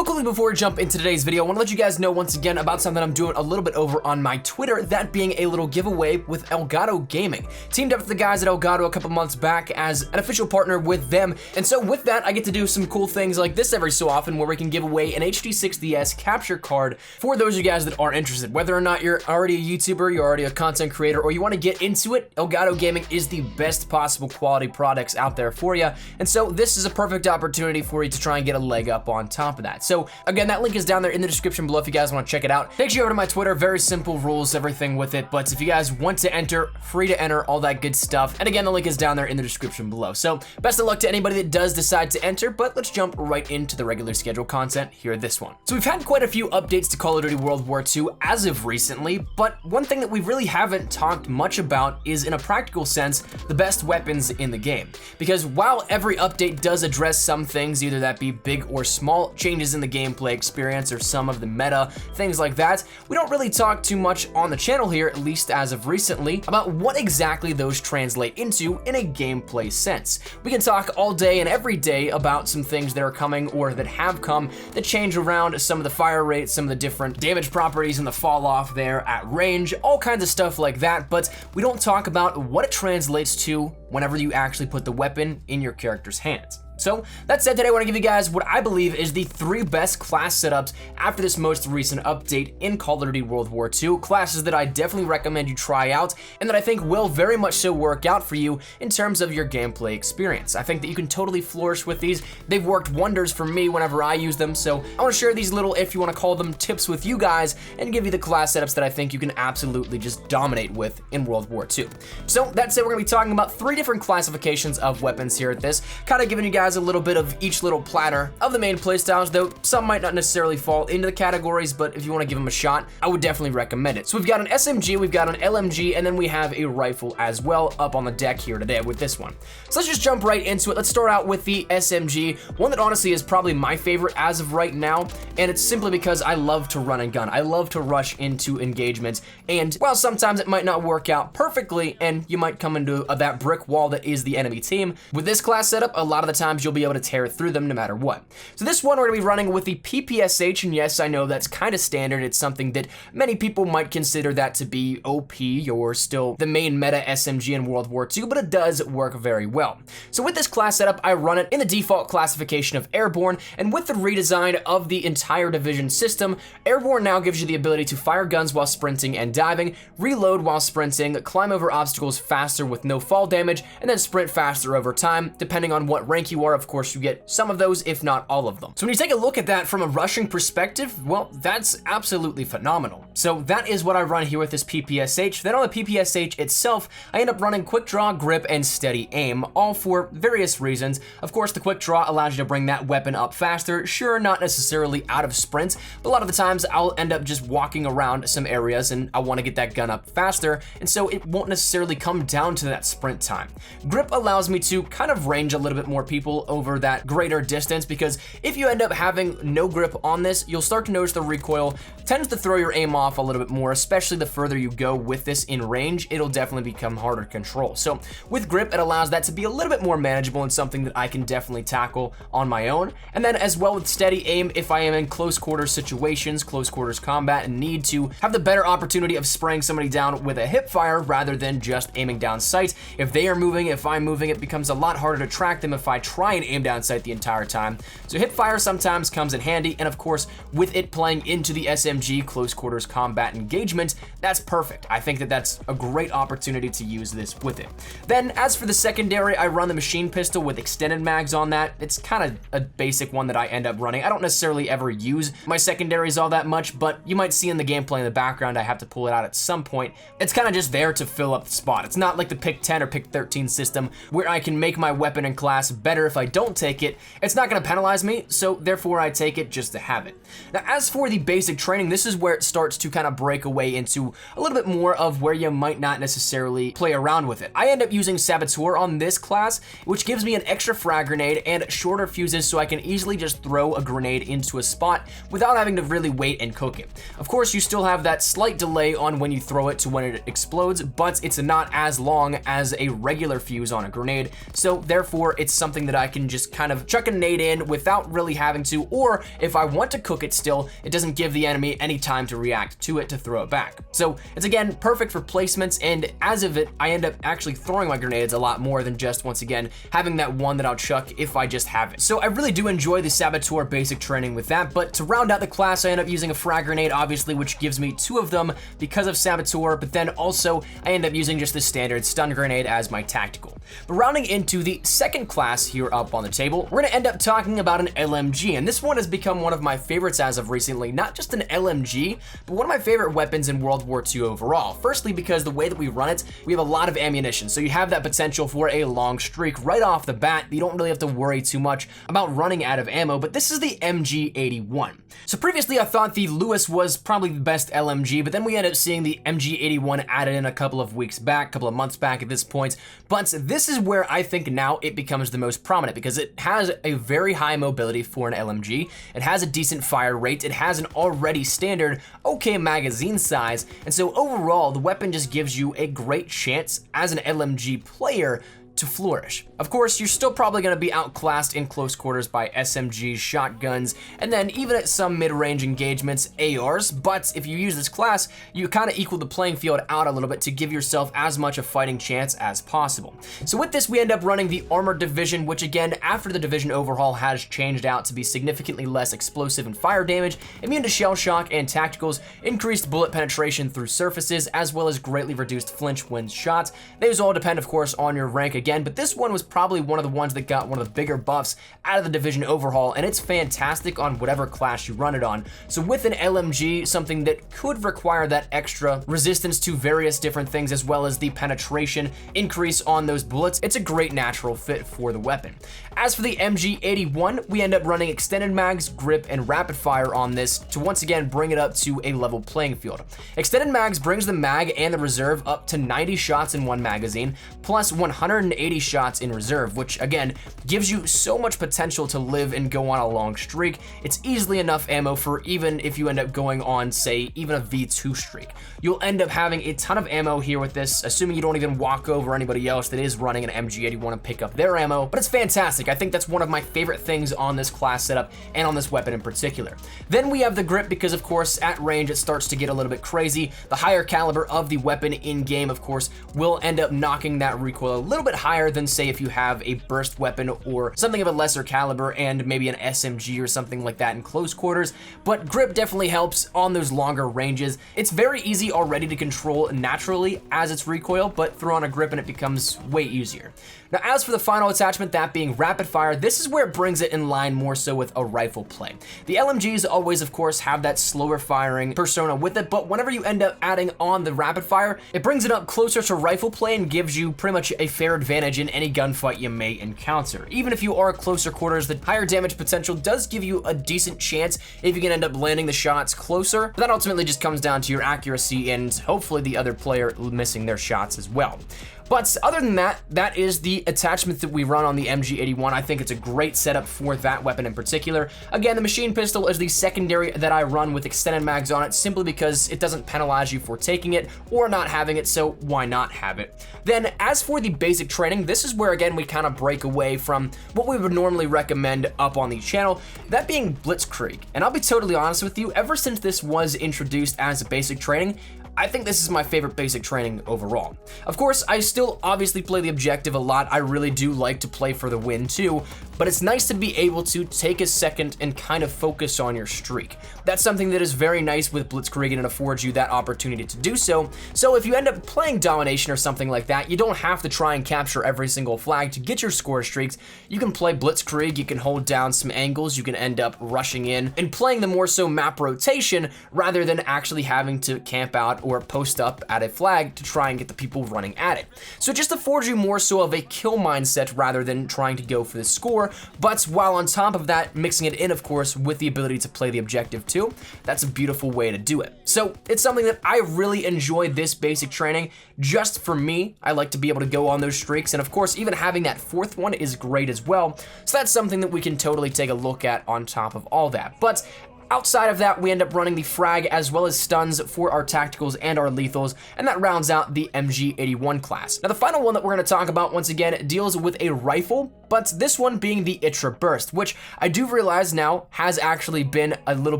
Real quickly before we jump into today's video, I want to let you guys know once again about something I'm doing a little bit over on my Twitter, that being a little giveaway with Elgato Gaming. Teamed up with the guys at Elgato a couple months back as an official partner with them, and so with that I get to do some cool things like this every so often where we can give away an HD6DS capture card for those of you guys that are interested. Whether or not you're already a YouTuber, you're already a content creator, or you want to get into it, Elgato Gaming is the best possible quality products out there for you, and so this is a perfect opportunity for you to try and get a leg up on top of that. So again, that link is down there in the description below if you guys want to check it out. Takes you over to my Twitter, very simple rules, everything with it, but if you guys want to enter, free to enter, all that good stuff. And again, the link is down there in the description below. So best of luck to anybody that does decide to enter, but let's jump right into the regular schedule content here, this one. So we've had quite a few updates to Call of Duty World War II as of recently, but one thing that we really haven't talked much about is, in a practical sense, the best weapons in the game. Because while every update does address some things, either that be big or small changes in the gameplay experience or some of the meta, things like that, we don't really talk too much on the channel here, at least as of recently, about what exactly those translate into in a gameplay sense. We can talk all day and every day about some things that are coming or that have come that change around some of the fire rates, some of the different damage properties and the fall off there at range, all kinds of stuff like that, but we don't talk about what it translates to whenever you actually put the weapon in your character's hands. So that said, today I want to give you guys what I believe is the 3 best class setups after this most recent update in Call of Duty World War II, classes that I definitely recommend you try out and that I think will very much so work out for you in terms of your gameplay experience. I think that you can totally flourish with these. They've worked wonders for me whenever I use them, so I want to share these little, if you want to call them, tips with you guys and give you the class setups that I think you can absolutely just dominate with in World War II. So that said, we're going to be talking about 3 different classifications of weapons here at this, kind of giving you guys a little bit of each little platter of the main playstyles, though some might not necessarily fall into the categories, but if you want to give them a shot, I would definitely recommend it. So we've got an SMG, we've got an LMG, and then we have a rifle as well up on the deck here today with this one. So let's just jump right into it. Let's start out with the SMG, one that honestly is probably my favorite as of right now, and it's simply because I love to run and gun. I love to rush into engagements, and while sometimes it might not work out perfectly, and you might come into that brick wall that is the enemy team, with this class setup, a lot of the times you'll be able to tear through them no matter what. So this one we're gonna be running with the PPSH, and yes, I know that's kind of standard. It's something that many people might consider that to be OP or still the main meta SMG in World War II, but it does work very well. So with this class setup, I run it in the default classification of Airborne, and with the redesign of the entire division system, Airborne now gives you the ability to fire guns while sprinting and diving, reload while sprinting, climb over obstacles faster with no fall damage, and then sprint faster over time. Depending on what rank you are, of course, you get some of those, if not all of them. So when you take a look at that from a rushing perspective, well, that's absolutely phenomenal. So that is what I run here with this PPSH. Then on the PPSH itself, I end up running quick draw, grip, and steady aim, all for various reasons. Of course, the quick draw allows you to bring that weapon up faster. Sure, not necessarily out of sprints, but a lot of the times I'll end up just walking around some areas and I want to get that gun up faster, and so it won't necessarily come down to that sprint time. Grip allows me to kind of range a little bit more people over that greater distance, because if you end up having no grip on this, you'll start to notice the recoil tends to throw your aim off a little bit more, especially the further you go with this in range. It'll definitely become harder to control. So with grip, it allows that to be a little bit more manageable and something that I can definitely tackle on my own. And then as well with steady aim, if I am in close quarters situations, close quarters combat, and need to have the better opportunity of spraying somebody down with a hip fire rather than just aiming down sight, if they are moving, if I'm moving, it becomes a lot harder to track them if I try and aim down sight the entire time. So hip fire sometimes comes in handy, and of course with it playing into the SMG close quarters combat engagement, that's perfect. I think that that's a great opportunity to use this with it. Then as for the secondary, I run the machine pistol with extended mags on that. It's kind of a basic one that I end up running. I don't necessarily ever use my secondaries all that much, but you might see in the gameplay in the background I have to pull it out at some point. It's kind of just there to fill up the spot. It's not like the pick 10 or pick 13 system where I can make my weapon and class better if I don't take it. It's not going to penalize me, so therefore I take it just to have it. Now as for the basic training, this is where it starts to kind of break away into a little bit more of where you might not necessarily play around with it. I end up using Saboteur on this class, which gives me an extra frag grenade and shorter fuses, so I can easily just throw a grenade into a spot without having to really wait and cook it. Of course, you still have that slight delay on when you throw it to when it explodes, but it's not as long as a regular fuse on a grenade, so therefore it's something that I I can just kind of chuck a nade in without really having to, or if I want to cook it still, it doesn't give the enemy any time to react to it to throw it back. So it's again perfect for placements, and as of it, I end up actually throwing my grenades a lot more than just, once again, having that one that I'll chuck if I just have it. So I really do enjoy the Saboteur basic training with that, but to round out the class, I end up using a frag grenade, obviously, which gives me 2 of them because of Saboteur, but then also I end up using just the standard stun grenade as my tactical. But rounding into the second class here up on the table, we're gonna end up talking about an LMG, and this one has become one of my favorites as of recently. Not just an LMG, but one of my favorite weapons in World War II overall. Firstly, because the way that we run it, we have a lot of ammunition, so you have that potential for a long streak right off the bat. You don't really have to worry too much about running out of ammo, but this is the MG81. So previously I thought the Lewis was probably the best LMG, but then we ended up seeing the MG81 added in a couple of months back at this point. But this is where I think now it becomes the most prominent, because it has a very high mobility for an LMG. It has a decent fire rate. It has an already standard okay magazine size. And so overall, the weapon just gives you a great chance as an LMG player to flourish. Of course, you're still probably gonna be outclassed in close quarters by SMGs, shotguns, and then even at some mid-range engagements, ARs, but if you use this class, you kind of equal the playing field out a little bit to give yourself as much a fighting chance as possible. So with this, we end up running the Armored Division, which again, after the Division overhaul, has changed out to be significantly less explosive and fire damage, immune to shell shock and tacticals, increased bullet penetration through surfaces, as well as greatly reduced flinch when shot. Those all depend, of course, on your rank again, but this one was probably one of the ones that got one of the bigger buffs out of the Division overhaul, and it's fantastic on whatever class you run it on. So with an LMG, something that could require that extra resistance to various different things, as well as the penetration increase on those bullets, it's a great natural fit for the weapon. As for the MG81, we end up running extended mags, grip, and rapid fire on this to once again bring it up to a level playing field. Extended mags brings the mag and the reserve up to 90 shots in one magazine, plus 180 shots in reserve, which again gives you so much potential to live and go on a long streak. It's easily enough ammo for even if you end up going on, say, even a V2 streak. You'll end up having a ton of ammo here with this, assuming you don't even walk over anybody else that is running an MG81 and pick up their ammo, but it's fantastic. I think that's one of my favorite things on this class setup and on this weapon in particular. Then we have the grip, because of course at range it starts to get a little bit crazy. The higher caliber of the weapon in game, of course, will end up knocking that recoil a little bit higher than, say, if you have a burst weapon or something of a lesser caliber and maybe an SMG or something like that in close quarters, but grip definitely helps on those longer ranges. It's very easy already to control naturally as its recoil, but throw on a grip and it becomes way easier. Now, as for the final attachment, that being rapid fire, this is where it brings it in line more so with a rifle play. The LMGs always, of course, have that slower firing persona with it, but whenever you end up adding on the rapid fire, it brings it up closer to rifle play and gives you pretty much a fair advantage in any gunfight you may encounter. Even if you are closer quarters, the higher damage potential does give you a decent chance if you can end up landing the shots closer, but that ultimately just comes down to your accuracy and hopefully the other player missing their shots as well. But other than that, that is the attachment that we run on the MG81. I think it's a great setup for that weapon in particular. Again, the machine pistol is the secondary that I run with extended mags on it, simply because it doesn't penalize you for taking it or not having it, so why not have it? Then as for the basic training, this is where again we kind of break away from what we would normally recommend up on the channel, that being Blitzkrieg. And I'll be totally honest with you, ever since this was introduced as a basic training, I think this is my favorite basic training overall. Of course, I still obviously play the objective a lot. I really do like to play for the win too, but it's nice to be able to take a second and kind of focus on your streak. That's something that is very nice with Blitzkrieg, and it affords you that opportunity to do so. So if you end up playing domination or something like that, you don't have to try and capture every single flag to get your score streaks. You can play Blitzkrieg, you can hold down some angles, you can end up rushing in and playing the more so map rotation rather than actually having to camp out or post up at a flag to try and get the people running at it. So it just affords you more so of a kill mindset rather than trying to go for the score, but while on top of that, mixing it in, of course, with the ability to play the objective too, that's a beautiful way to do it. So it's something that I really enjoy this basic training. Just for me, I like to be able to go on those streaks, and of course, even having that fourth one is great as well. So that's something that we can totally take a look at on top of all that. But Outside of that, we end up running the frag as well as stuns for our tacticals and our lethals, and that rounds out the MG81 class. Now the final one that we're going to talk about once again deals with a rifle, but this one being the ITRA Burst, which I do realize now has actually been a little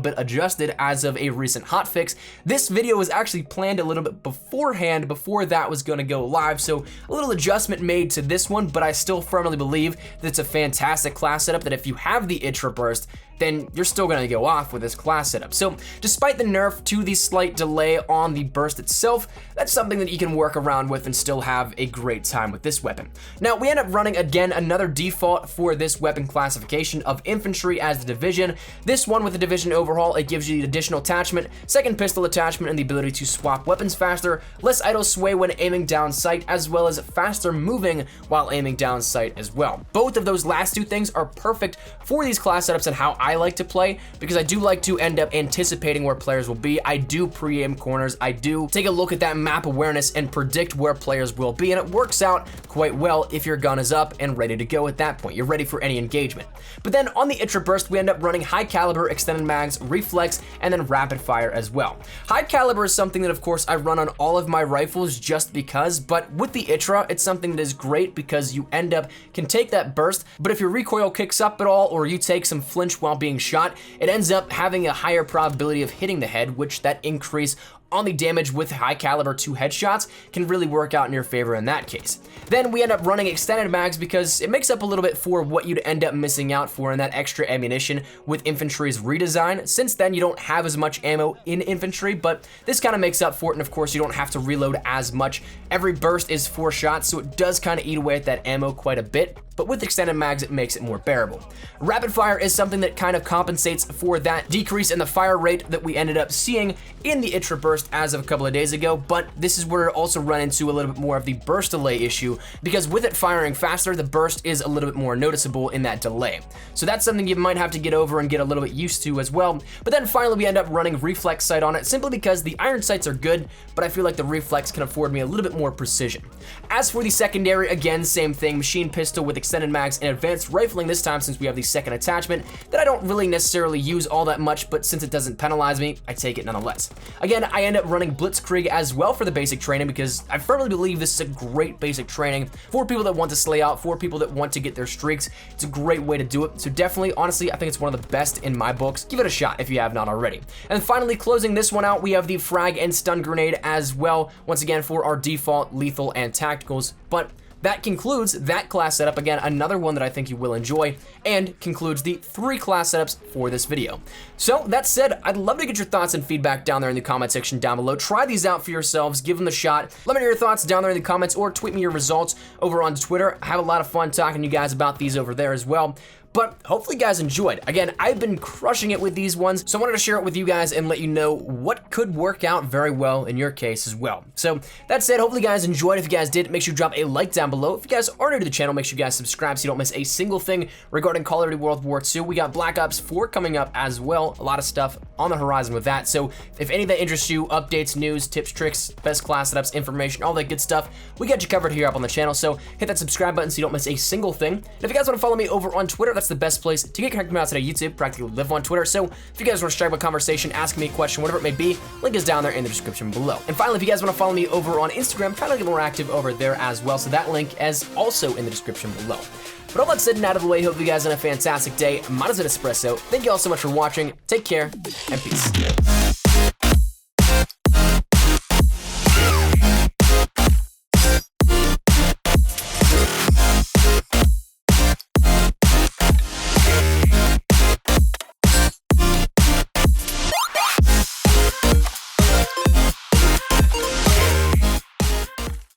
bit adjusted as of a recent hotfix. This video was actually planned a little bit beforehand, before that was going to go live, so a little adjustment made to this one, but I still firmly believe that it's a fantastic class setup, that if you have the ITRA Burst, then you're still gonna go off with this class setup. So despite the nerf to the slight delay on the burst itself, that's something that you can work around with and still have a great time with this weapon. Now we end up running again another default for this weapon classification of infantry as the division. This one with the division overhaul, it gives you the additional attachment, second pistol attachment, and the ability to swap weapons faster, less idle sway when aiming down sight, as well as faster moving while aiming down sight as well. Both of those last two things are perfect for these class setups and how I like to play, because I do like to end up anticipating where players will be. I do pre-aim corners, I do take a look at that map awareness and predict where players will be, and it works out quite well if your gun is up and ready to go at that point. You're ready for any engagement. But then on the ITRA Burst, we end up running high caliber, extended mags, reflex, and then rapid fire as well. High caliber is something that of course I run on all of my rifles just because, but with the ITRA, it's something that is great because you end up can take that burst, but if your recoil kicks up at all or you take some flinch while being shot, it ends up having a higher probability of hitting the head, which that increase on the damage with high caliber 2 headshots can really work out in your favor in that case. Then we end up running extended mags because it makes up a little bit for what you'd end up missing out for in that extra ammunition with infantry's redesign. Since then, you don't have as much ammo in infantry, but this kind of makes up for it, and of course you don't have to reload as much. Every burst is 4 shots, so it does kind of eat away at that ammo quite a bit, but with extended mags, it makes it more bearable. Rapid fire is something that kind of compensates for that decrease in the fire rate that we ended up seeing in the ITRA Burst as of a couple of days ago, but this is where it also run into a little bit more of the burst delay issue, because with it firing faster, the burst is a little bit more noticeable in that delay. So that's something you might have to get over and get a little bit used to as well. But then finally, we end up running reflex sight on it simply because the iron sights are good, but I feel like the reflex can afford me a little bit more precision. As for the secondary, again, same thing, machine pistol with extended mags and advanced rifling this time, since we have the second attachment that I don't really necessarily use all that much, but since it doesn't penalize me, I take it nonetheless. Again, I end up running blitzkrieg as well for the basic training because I firmly believe this is a great basic training for people that want to slay out, for people that want to get their streaks. It's a great way to do it. So definitely, honestly, I think it's one of the best in my books. Give it a shot if you have not already. And finally, closing this one out, we have the frag and stun grenade as well, once again for our default lethal and tacticals. But that concludes that class setup. Again, another one that I think you will enjoy, and concludes the 3 class setups for this video. So that said, I'd love to get your thoughts and feedback down there in the comment section down below. Try these out for yourselves, give them a shot. Let me know your thoughts down there in the comments, or tweet me your results over on Twitter. I have a lot of fun talking to you guys about these over there as well. But hopefully you guys enjoyed. Again, I've been crushing it with these ones, so I wanted to share it with you guys and let you know what could work out very well in your case as well. So that said, hopefully you guys enjoyed. If you guys did, make sure you drop a like down below. If you guys are new to the channel, make sure you guys subscribe so you don't miss a single thing regarding Call of Duty World War II. We got Black Ops 4 coming up as well. A lot of stuff on the horizon with that. So if any of that interests you, updates, news, tips, tricks, best class setups, information, all that good stuff, we got you covered here up on the channel. So hit that subscribe button so you don't miss a single thing. And if you guys want to follow me over on Twitter, that's the best place to get connected with me outside of YouTube. Practically live on Twitter. So if you guys want to strike up a conversation, ask me a question, whatever it may be, link is down there in the description below. And finally, if you guys want to follow me over on Instagram, try to get more active over there as well. So that link is also in the description below. But all that said and out of the way, hope you guys had a fantastic day. Mine is an espresso. Thank you all so much for watching. Take care and peace.